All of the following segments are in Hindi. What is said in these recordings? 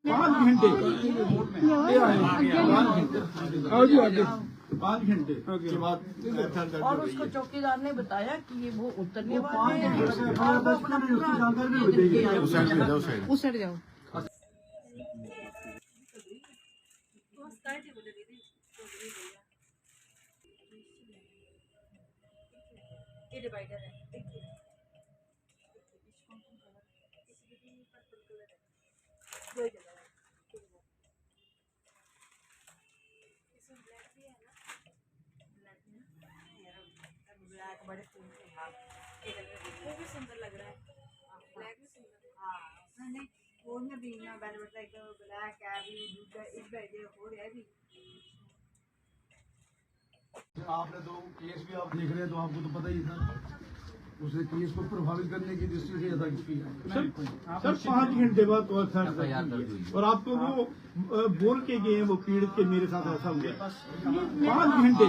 5 घंटे 5 घंटे के बाद और उसको चौकीदार ने बताया कि ये वो उतरने वाले हैं। उस साइड जाओ। ये डिवाइडर है। ब्लैक बड़े वो भी सुंदर लग रहा है। ब्लैक भी सुंदर है। हाँ नहीं वो में भी ना बैल बता एक ब्लैक है भी इस बैठे हो रहा है भी। आपने तो केस भी आप देख रहे हैं तो आपको तो पता ही था उसने केस को प्रभावित करने की दृष्टि से अदा की है। सर 5 घंटे बाद और आपको वो बोल के गए वो पीड़ित के मेरे साथ ऐसा हुआ 5 घंटे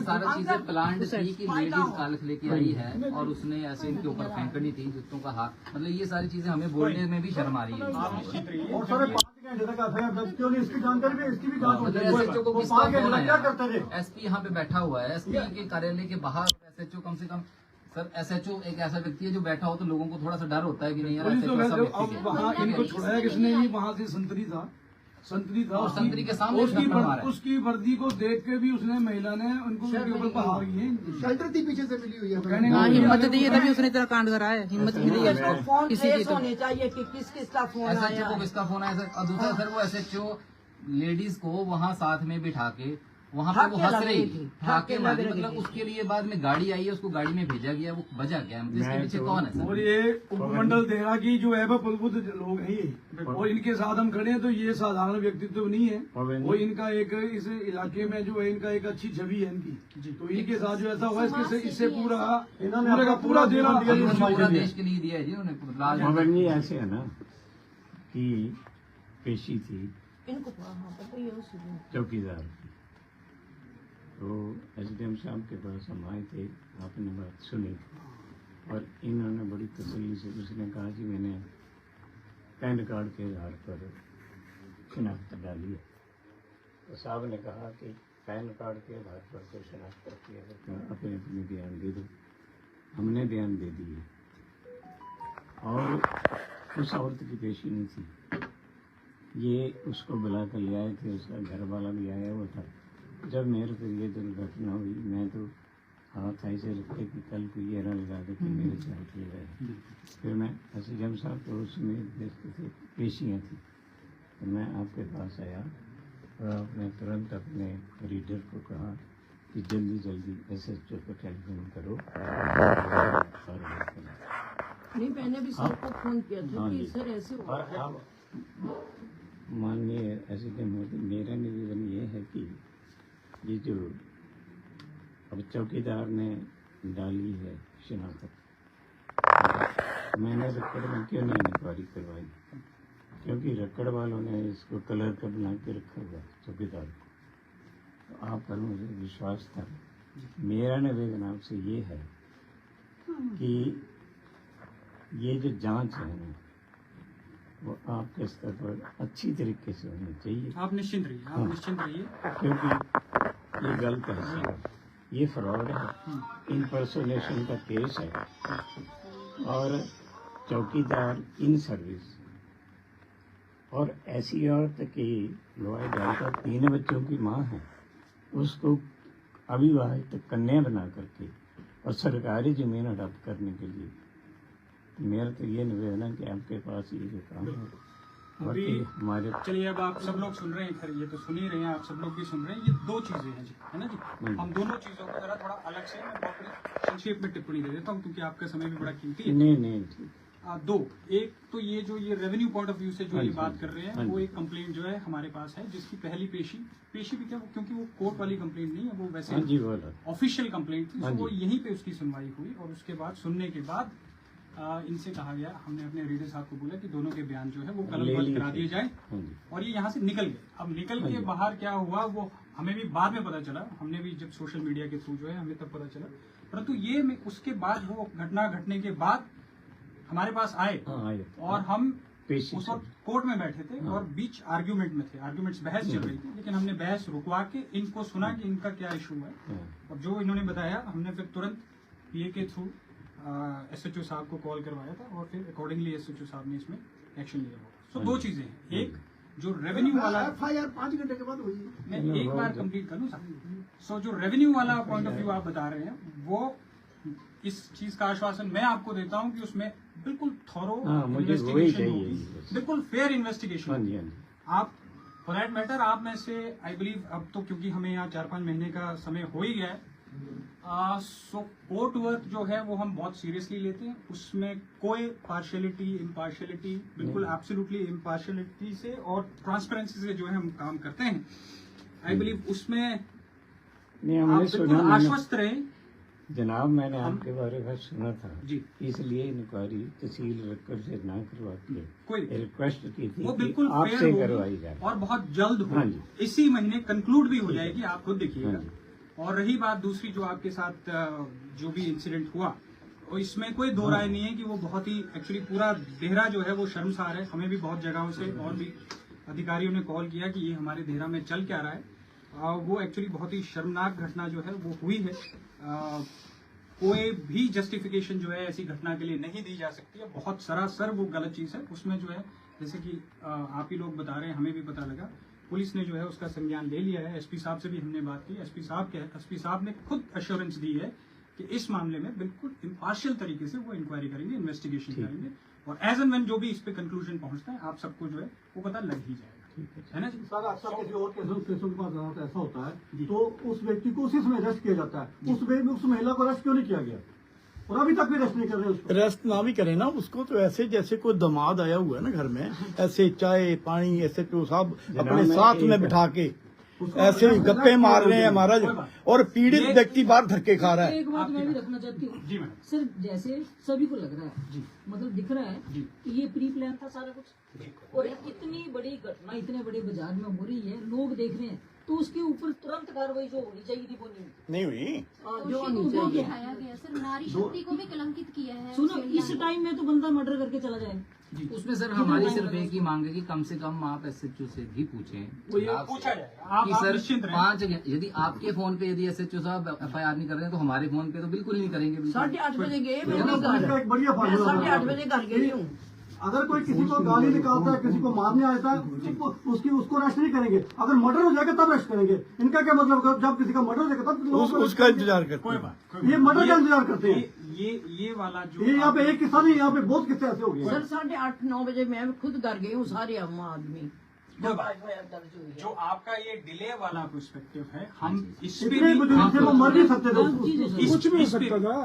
सारी चीजें प्लांट थी कि लेडीज कालख लेके आई है और उसने ऐसे इनके ऊपर फेंकनी थी जूतों का हाथ, मतलब ये सारी चीजें हमें बोलने में भी शर्म आ रही है। और सर 5 घंटे तक एफआईआर दर्ज क्यों नहीं? इसकी जानकारी भी इसकी भी जांच होती है। एसएचओ को किसका फोन क्या आया? करते थे? एसपी यहाँ पे बैठा हुआ है, एसपी के कार्यालय के बाहर एसएचओ कम से कम सर एसएचओ एक ऐसा व्यक्ति है जो बैठा हो तो लोगों को थोड़ा सा डर होता है कि नहीं यार एसएचओ ऐसा व्यक्ति है। वहाँ इनको छुड़ाया किसने? ये वहाँ से संतरी था और संतरी के सामने उसकी वर्दी को देख के भी उसने महिला ने उनको शेल्टर थी पीछे से मिली हुई है। हिम्मत दी है तभी उसने इतना कांड करा है। हिम्मत मिली है फोन किसी की तो होने चाहिए कि किस किसका फोन एसएचओ आया को किसका फोन आया सर? और दूसरा सर वो एसएचओ लेडीज को वहाँ साथ में बिठा के वहाँ पे वो हंस रही थी, ठाके मारी, मतलब उसके लिए बाद में गाड़ी आई है, उसको गाड़ी में भेजा गया, वो बजा गया, मतलब इसके पीछे कौन है सर? और ये उपमंडल देहरा की जो है प्रबुद्ध लोग हैं ये, और इनके साथ हम खड़े हैं तो ये साधारण व्यक्तित्व तो नहीं है। वो इनका एक इस इलाके में जो है इनका एक अच्छी छवि है इनकी, तो इनके साथ जो ऐसा हुआ इससे पूरा पूरा देश के लिए दिया है जी उन्होंने। ऐसे है ना कि पेशी थी चौकीदार की, तो एसडीएम साहब के पास हम आए थे, आपने बात सुनी और इन्होंने बड़ी तसल्ली से उसने कहा कि मैंने पैन कार्ड के आधार पर शिनाख्त डाली है। तो साहब ने कहा कि पैन कार्ड के आधार पर कोई शिनाख्त किया है तो अपने अपने बयान दे दो। हमने बयान दे दिए और उस औरत की पेशी नहीं थी, ये उसको बुला कर ले आए थे, उसका घर वाला भी आया हुआ था। जब मेरे पर ये दुर्घटना हुई मैं तो हाथ ऐसे रखते कि कल को ये ना लगा दे कि मेरे से हाथ ले गए। फिर मैं एसडीएम साहब तो उसमें देखते थे पेशियाँ थी, तो मैं आपके पास आया और आपने तुरंत अपने रीडर को कहा कि जल्दी जल्दी एसएचओ को टेलीफोन करो। नहीं मैंने भी सर को फोन किया था कि सर ऐसे और अब माननीय एसडीएम मेरा निवेदन ये है कि ये जो अब चौकीदार ने डाली है शिनाख्त, मैंने रकड़ में क्यों नहीं इंक्वायरी करवाई? क्योंकि रकड़ वालों ने इसको कलर का बना के रखा हुआ चौकीदार को, तो आप पर मुझे विश्वास था। मेरा निवेदन आपसे ये है कि ये जो जांच है ना वो आपके स्तर पर अच्छी तरीके से होनी चाहिए। आप निश्चिंत रहिए, आप निश्चिंत रहिए, क्योंकि ये गलत है, ये फ्रॉड है, इम्पर्सोनेशन का केस है और चौकीदार इन सर्विस और ऐसी औरत की लोहाई डालकर 3 बच्चों की माँ है, उसको अविवाहित कन्या बना करके और सरकारी जमीन हड़प करने के लिए मेरा तो ये निवेदन है कि आपके पास ये जो काम है हमारे। चलिए अब आप सब लोग सुन रहे हैं, खैर ये तो सुन ही रहे हैं, आप सब लोग भी सुन रहे हैं, ये 2 चीजें हैं जी, है ना जी। हम दोनों चीजों को जरा थोड़ा अलग से मैं बहुत संक्षेप में टिप्पणी दे देता हूँ क्योंकि आपका समय भी बड़ा कीमती है। नहीं 2, एक तो ये जो ये रेवेन्यू पॉइंट ऑफ व्यू से जो ये बात कर रहे हैं वो एक कंप्लेंट जो है हमारे पास है जिसकी पहली पेशी भी क्या क्योंकि वो कोर्ट वाली कंप्लेंट नहीं है, वो वैसे ऑफिशियल कंप्लेंट थी, वो यहीं पे उसकी सुनवाई हुई और उसके बाद सुनने के बाद इनसे कहा गया, हमने अपने रीडर साहब को बोला कि दोनों के बयान जो है वो कलमबद्ध करा दिए जाए और ये यहाँ से निकल गए। अब निकल के बाहर क्या हुआ वो हमें भी बाद में पता चला, हमने भी जब सोशल मीडिया के थ्रू जो है हमें तब पता चला, परंतु ये उसके बाद वो घटना घटने के बाद हमारे पास आए और हम पेशी उस वक्त कोर्ट में बैठे थे और बीच आर्ग्यूमेंट में थे, आर्ग्यूमेंट्स बहस चल रही थी, लेकिन हमने बहस रुकवा के इनको सुना कि इनका क्या इशू है। अब जो इन्होंने बताया हमने फिर तुरंत पीए के थ्रू एसएचओ साहब को कॉल करवाया था और फिर अकॉर्डिंगली एसएचओ साहब ने इसमें एक्शन लिया होगा। सो दो चीजें हैं, एक जो रेवेन्यू वाला FIR 5 घंटे के बाद हुई। मैं एक बार कंप्लीट कर लूं सर। सो जो रेवेन्यू वाला पॉइंट ऑफ व्यू आप बता रहे हैं, वो इस चीज का आश्वासन मैं आपको देता हूं कि उसमें बिल्कुल थॉरो मुझे वही इन्वेस्टिगेशन चाहिए। होगी, बिल्कुल फेयर इन्वेस्टिगेशन हाँ जी, होगी। हाँ जी। आप फॉर दैट मैटर आप में से आई बिलीव अब तो क्योंकि हमें यहाँ 4-5 महीने का समय हो ही गया है, सो कोर्ट वर्क जो है वो हम बहुत सीरियसली लेते हैं। उसमें कोई पार्शियलिटी इम्पार्शियलिटी बिल्कुल एब्सोल्युटली इम्पार्शियलिटी से और ट्रांसपेरेंसी से जो है हम काम करते हैं। आई बिलीव उसमें नहीं, आप हमने बिल्कुल सुना, आश्वस्त रहे। जनाब मैंने आपके बारे में सुना था जी। इसलिए इंक्वायरी तहसील रकब से ना करवा के कोई रिक्वेस्ट की थी वो कि बिल्कुल आपसे फेयर करवाई होगी जाए। और बहुत जल्द हाँ होगी, जी। इसी महीने कंक्लूड भी हो जाएगी, आप खुद देखिएगा। हाँ जी। और रही बात दूसरी जो आपके साथ जो भी इंसिडेंट हुआ, और इसमें कोई दो राय नहीं है कि वो बहुत ही एक्चुअली पूरा देहरा जो है वो शर्मसार है। हमें भी बहुत जगहों से और भी अधिकारियों ने कॉल किया कि ये हमारे देहरा में चल क्या रहा है। वो एक्चुअली बहुत ही शर्मनाक घटना जो है वो हुई है। कोई भी जस्टिफिकेशन जो है ऐसी घटना के लिए नहीं दी जा सकती है, बहुत सरासर वो गलत चीज है। उसमें जो है जैसे कि आप ही लोग बता रहे हैं, हमें भी पता लगा, पुलिस ने जो है उसका संज्ञान ले लिया है। एसपी साहब से भी हमने बात की, एसपी साहब ने खुद अश्योरेंस दी है कि इस मामले में बिल्कुल इम्पार्शियल तरीके से वो इंक्वायरी करेंगे, इन्वेस्टिगेशन करेंगे, और एज एंड व्हेन जो भी इस पे कंक्लूजन पहुंचता है आप सबको जो है वो पता लग ही जाएगा, है ना जी? सर अक्सर किसी और केसों के पास ऐसा होता है तो उस व्यक्ति को उसी समय अरेस्ट किया जाता है, उस महिला को अरेस्ट क्यों नहीं किया गया और अभी तक भी अरेस्ट नहीं कर रहे उसको? रेस्ट ना भी करे ना उसको, तो ऐसे जैसे कोई दामाद आया हुआ है ना घर में, ऐसे चाय पानी ऐसे तो सब अपने साथ में बिठा के ऐसे ही गप्पे मार रहे हैं महाराज, और पीड़ित व्यक्ति बाहर धक्के खा रहा है। एक बात मैं भी रखना चाहती हूँ जी मैडम। सर, जैसे सभी को लग रहा है जी। मतलब दिख रहा है जी। कि ये प्री प्लान था सारा कुछ, और इतनी बड़ी घटना इतने बड़े बाजार में हो रही है, लोग देख रहे हैं, तो उसके ऊपर तुरंत कार्रवाई जो होनी चाहिए थी वो नहीं हुई। नहीं हुई। जो दिखाया गया सर, नारी शक्ति को भी कलंकित किया है। सुनो, इस टाइम में तो बंदा मर्डर करके चला जाए। उसमें सर हमारी सिर्फ एक ही मांग है कि कम से कम आप एसएचओ से भी पूछें पूछा जाएगा, आप कि सर निश्चिंत रहें। 5 यदि आपके फोन पे यदि एसएचओ साहब FIR नहीं कर रहे हैं तो हमारे फोन पे तो बिल्कुल नहीं करेंगे। 8:30 बजे गए इसका एक बढ़िया फार्मूला 8:30 बजे घर गई हूँ। अगर कोई किसी को गाली निकालता है, किसी को मारने आता है, उसको अरेस्ट नहीं करेंगे। अगर मर्डर हो जाएगा तब अरेस्ट करेंगे। इनका क्या मतलब, जब किसी का मर्डर हो जाएगा तब लोग उसका इंतजार करते कोई हैं। बात, ये मर्डर का इंतजार करते हैं। ये वाला जो ये यहाँ पे एक किस्सा नहीं, यहाँ पे बहुत किस्से ऐसे हो गए। सर 8:30-9 बजे मैं खुद घर गई हूँ, सारे हम आदमी कोई बात, जो आपका ये डिले वाला पर्सपेक्टिव है, हम इस पे इतने भी बुजुर्ग थे वो मर नहीं सकते थे। कुछ भी हो सकता था।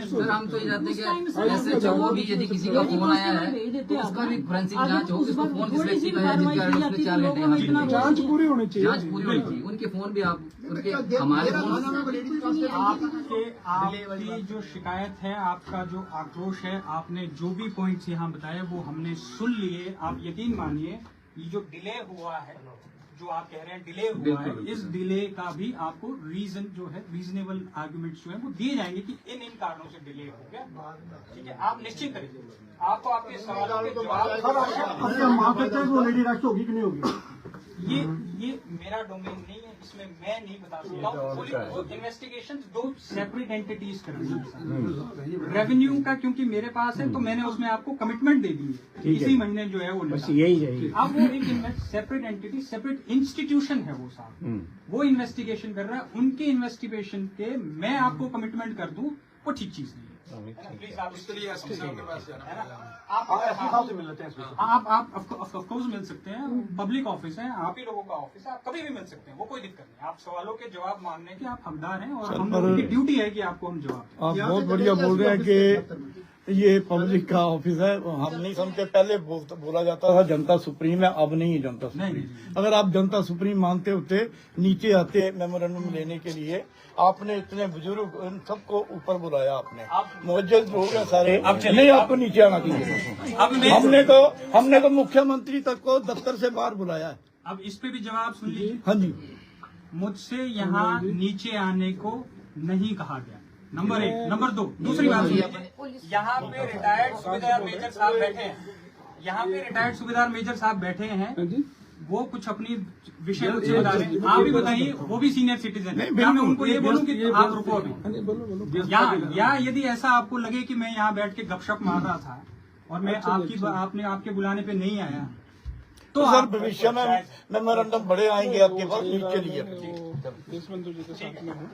सर हम तो ये चाहते हैं कि एसएचओ को भी यदि किसी का फोन आया है तो उसका भी फोरेंसिक जांच हो, उसको फोन किस व्यक्ति का है जिसके कारण उसने 4 घंटे जांच पूरी होनी चाहिए। जांच पूरी होनी चाहिए। उनके फोन भी आप उनके हमारे फोन आपकी जो शिकायत है, आपका जो आक्रोश है, आपने जो भी पॉइंट्स यहाँ बताए वो हमने सुन लिए। आप यकीन मानिए ये जो डिले हुआ है, जो आप कह रहे हैं डिले हुआ है, इस डिले का भी आपको रीजन जो है, रीजनेबल आर्गुमेंट्स जो है वो दिए जाएंगे कि इन कारणों से डिले हो गया। ठीक है, आप निश्चित करिए, आपको आपके सवालों के जवाब। अब क्या मान सकते हैं वो लेडी अरेस्ट होगी कि नहीं होगी? ये मेरा डोमेन नहीं है, इसमें मैं नहीं बता सकता हूँ। इन्वेस्टिगेशन दो सेपरेट एंटिटीज कर रही है। रेवेन्यू का क्योंकि मेरे पास है तो मैंने उसमें आपको कमिटमेंट दे दी है, इसी महीने जो है वो बस यही रहेगी। अब वो एक सेपरेट एंटिटी, सेपरेट इंस्टीट्यूशन है वो साहब, वो इन्वेस्टिगेशन कर रहा है। उनके इन्वेस्टिगेशन के मैं आपको कमिटमेंट कर दूं वो ठीक चीज नहीं है। प्लीज आप इसके लिए एसपी साहब के पास जाना है ना, आप से मिल लेते हैं। आप ऑफ कोर्स मिल सकते हैं, पब्लिक ऑफिस है, आप ही लोगों का ऑफिस है, आप कभी भी मिल सकते हैं, वो कोई दिक्कत नहीं। आप सवालों के जवाब मांगने के आप हकदार हैं और हम लोगों की ड्यूटी है कि आपको हम जवाब दें। आप बहुत बढ़िया बोल रहे हैं कि ये पब्लिक का ऑफिस है। हम नहीं समझते, पहले बोला जाता था जनता सुप्रीम है, अब नहीं है जनता सुप्रीम। अगर आप जनता सुप्रीम मानते होते नीचे आते मेमोरेंडम लेने के लिए। आपने इतने बुजुर्ग उन सबको ऊपर बुलाया, आपने मुअज्जल लोग हैं सारे, नहीं आपको नीचे आना चाहिए। हमने तो मुख्यमंत्री तक को दफ्तर से बाहर बुलाया है। अब इस पे भी जवाब सुन लीजिए। हाँ जी, मुझसे यहाँ नीचे आने को नहीं कहा गया, नंबर 1। नंबर 2, दूसरी बात सुनिए, यहाँ पे रिटायर्ड सूबेदार मेजर साहब बैठे हैं, यहाँ पे रिटायर्ड सूबेदार मेजर साहब बैठे हैं, वो कुछ अपनी विषय बता रहे हैं। आप भी बताइए, वो भी सीनियर सिटीजन है। मैं उनको ये बोलूँ कि आप रुको अभी। या यदि ऐसा आपको लगे कि मैं यहाँ बैठ के गपशप मार रहा था और मैं आपके बुलाने पे नहीं आया, तो सर भविष्य में मेमोरेंडम बड़े आएंगे आपके पास, नीचे लिए। देशबंधु जी के साथ में हूँ।